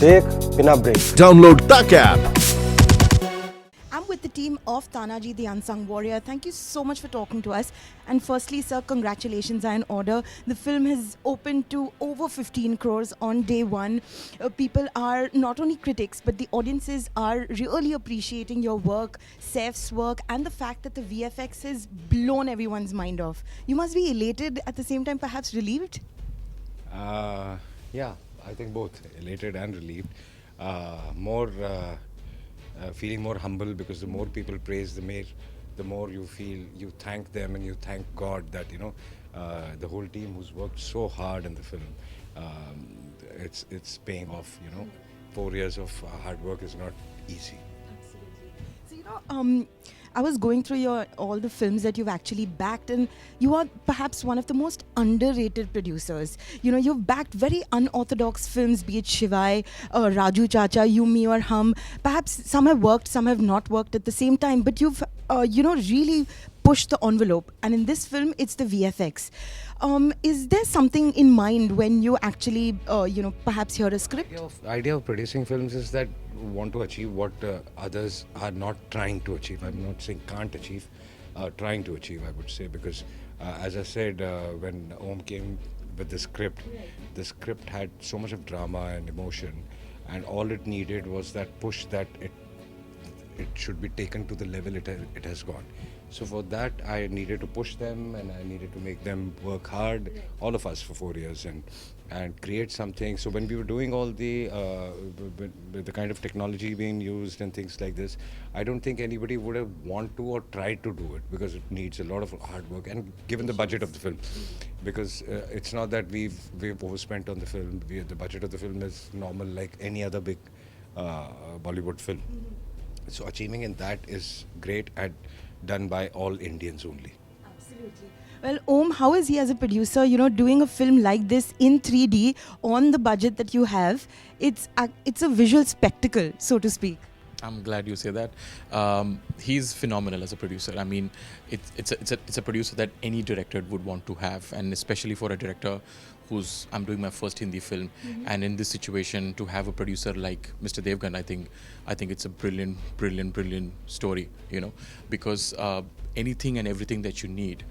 देख बिना break. Download Tak app. I'm with the team of Tanaji, the Unsung Warrior. Thank you so much for talking to us. And firstly, sir, congratulations are in order. The film has opened to over 15 crores on day one. People are not only critics, but the audiences are really appreciating your work, Saif's work, and the fact that the VFX has blown everyone's mind off. You must be elated at the same time, perhaps relieved? Yeah, I think both elated and relieved. Feeling more humble because the more people praise, the more you feel you thank them and you thank God that the whole team who's worked so hard in the film. It's paying off. 4 years of hard work is not easy. Absolutely. So, I was going through all the films that you've actually backed, and you are perhaps one of the most underrated producers. You've backed very unorthodox films, be it Shivai, Raju Chacha, You, Me or Hum. Perhaps some have worked, some have not worked at the same time, but you've, really pushed the envelope. And in this film, it's the VFX. Is there something in mind when you actually, perhaps hear a script? Idea of producing films is that want to achieve what others are not trying to achieve. I'm not saying can't achieve, trying to achieve, I would say, because as I said, when Om came with the script had so much of drama and emotion, and all it needed was that push that it should be taken to the level it has gone. So for that, I needed to push them, and I needed to make them work hard, all of us, for 4 years, and create something. So when we were doing all the kind of technology being used and things like this, I don't think anybody would have want to or tried to do it, because it needs a lot of hard work, and given the budget of the film, because it's not that we've overspent on the film. The budget of the film is normal like any other big Bollywood film. So achieving in that is great, and done by all Indians only. Absolutely. Well, Om, how is he as a producer, doing a film like this in 3D on the budget that you have? It's a visual spectacle, so to speak. I'm glad you say that. He's phenomenal as a producer. I mean, it's a producer that any director would want to have, and especially for a director I'm doing my first Hindi film, and in this situation to have a producer like Mr. Devgan, I think it's a brilliant story. Because anything and everything that you need,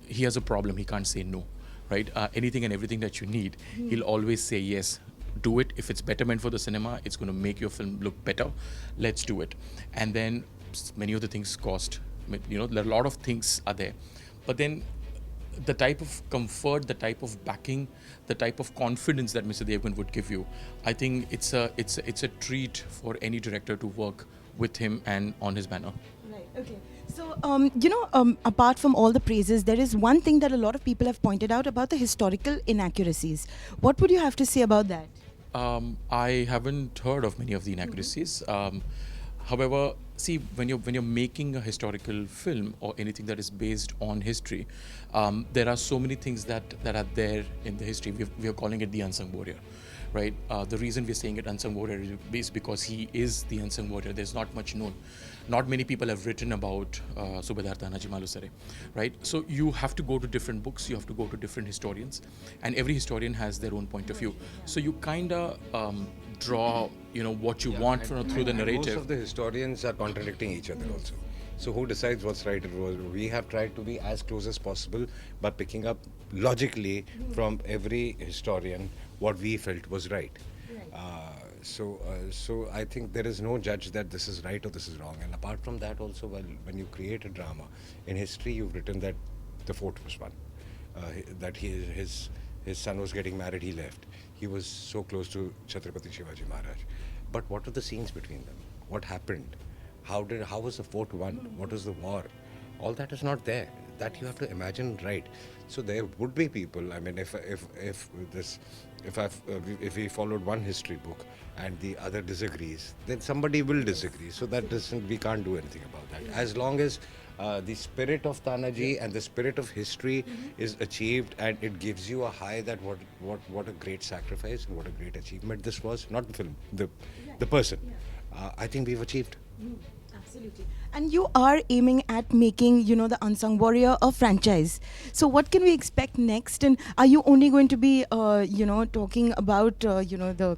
he has a problem. He can't say no, right? Anything and everything that you need, he'll always say yes. Do it. If it's betterment for the cinema, it's going to make your film look better. Let's do it. And then many of the things cost. A lot of things are there, but then the type of comfort, the type of backing, the type of confidence that Mr. Devgan would give you, I think it's a treat for any director to work with him and on his banner. Right. Okay. So, apart from all the praises, there is one thing that a lot of people have pointed out about the historical inaccuracies. What would you have to say about that? I haven't heard of many of the inaccuracies. However, see, when you're making a historical film or anything that is based on history, there are so many things that are there in the history. We are calling it the unsung warrior, right? The reason we're saying it unsung warrior is because he is the unsung warrior. There's not much known. Not many people have written about Subedar Tanaji Malusare, right? So you have to go to different books, you have to go to different historians, and every historian has their own point of view. So you kind of draw, what you want through the narrative. Most of the historians are contradicting each other also. So who decides what's right and wrong? We have tried to be as close as possible by picking up logically from every historian what we felt was right. So I think there is no judge that this is right or this is wrong. And apart from that also, when you create a drama, in history you've written that the fort was won, that his son was getting married, he left. He was so close to Chhatrapati Shivaji Maharaj. But what were the scenes between them? What happened? How was the fort won? What was the war? All that is not there. That you have to imagine, right? So there would be people. I mean, if we followed one history book and the other disagrees, then somebody will disagree. So we can't do anything about that. As long as the spirit of Tanaji and the spirit of history is achieved, and it gives you a high that what a great sacrifice and what a great achievement this was. Not the film, the person. I think we've achieved. Absolutely. And you are aiming at making, the Unsung Warrior a franchise. So what can we expect next? And are you only going to be, talking about, the...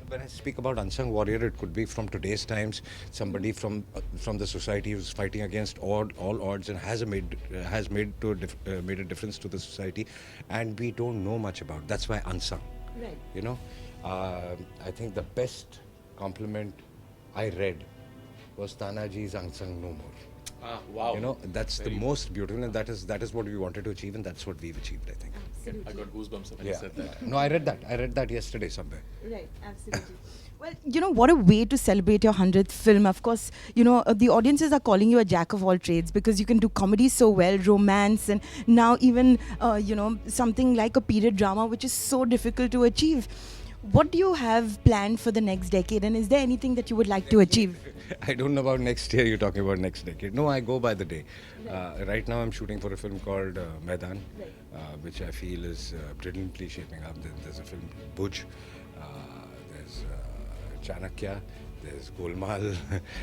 When I speak about unsung warrior, it could be from today's times, somebody from the society who's fighting against all odds and has made a difference to the society, and we don't know much about. That's why unsung. Right. You know, I think the best compliment I read was Tanaji's unsung no more. Ah, wow. You know, that's the most beautiful, and that is what we wanted to achieve, and that's what we've achieved, I think. I got goosebumps when you said that. No, I read that. I read that yesterday somewhere. Right, absolutely. Well, you know, what a way to celebrate your 100th film. Of course, you know, the audiences are calling you a jack of all trades because you can do comedy so well, romance, and now even, you know, something like a period drama, which is so difficult to achieve. What do you have planned for the next decade, and is there anything that you would like to achieve? I don't know about next year, you're talking about next decade. No, I go by the day. Right now I'm shooting for a film called Maidan, which I feel is brilliantly shaping up. There's a film Bhuj, there's Chanakya, there's Golmaal,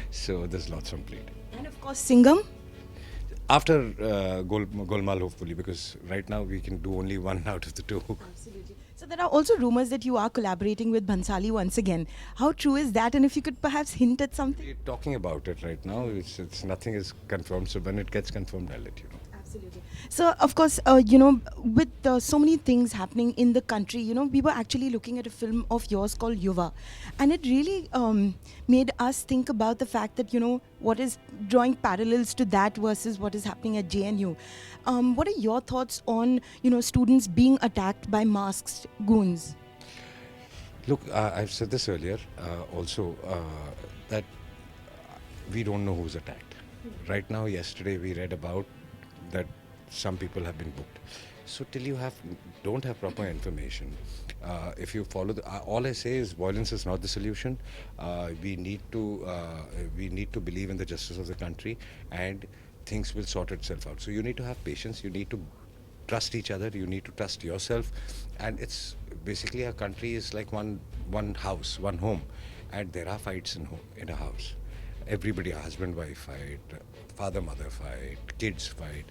so there's lots on plate. And of course, Singham. After Golmaal, hopefully, because right now we can do only one out of the two. Absolutely. So there are also rumors that you are collaborating with Bhansali once again. How true is that? And if you could perhaps hint at something? We're talking about it right now. It's nothing is confirmed. So when it gets confirmed, I'll let you know. Absolutely. So, of course, you know, with so many things happening in the country, you know, we were actually looking at a film of yours called Yuva. And it really made us think about the fact that, you know, what is drawing parallels to that versus what is happening at JNU. What are your thoughts on, you know, students being attacked by masked goons? Look, I've said this earlier also, that we don't know who's attacked. Right now, yesterday we read about that some people have been booked. So till you don't have proper information, if you follow all I say is violence is not the solution. We need to believe in the justice of the country, and things will sort itself out. So you need to have patience. You need to trust each other. You need to trust yourself, and it's basically, our country is like one house, one home, and there are fights in a house. Everybody, husband, wife fight, father, mother fight, kids fight.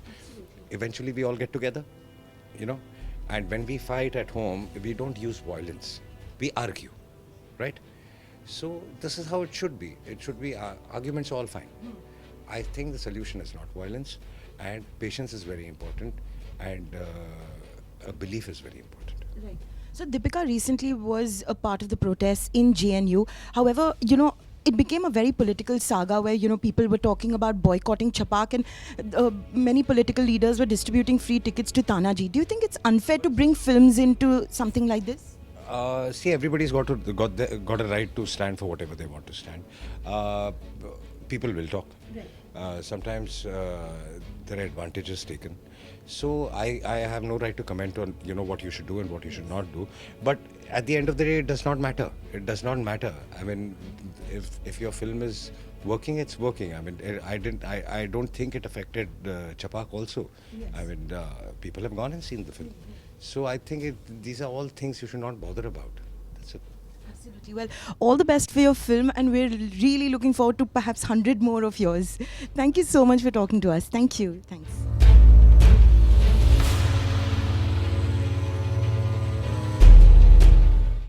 Eventually we all get together, you know. And when we fight at home, we don't use violence. We argue, right? So this is how it should be. It should be arguments all fine. I think the solution is not violence, and patience is very important, and a belief is very important. Right. So Deepika recently was a part of the protests in JNU. However, you know, it became a very political saga where, you know, people were talking about boycotting Chhapaak, and many political leaders were distributing free tickets to Tanaji. Do you think it's unfair to bring films into something like this? See, everybody's got a right to stand for whatever they want to stand. People will talk. Right. Sometimes there are advantages taken. So I have no right to comment on, you know, what you should do and what you should not do. But at the end of the day, it does not matter. It does not matter. I mean, if your film is working, it's working. I mean, I don't think it affected Chhapaak also. Yes. I mean, people have gone and seen the film. So I think these are all things you should not bother about. That's it. Absolutely. Well, all the best for your film, and we're really looking forward to perhaps 100 more of yours. Thank you so much for talking to us. Thank you. Thanks.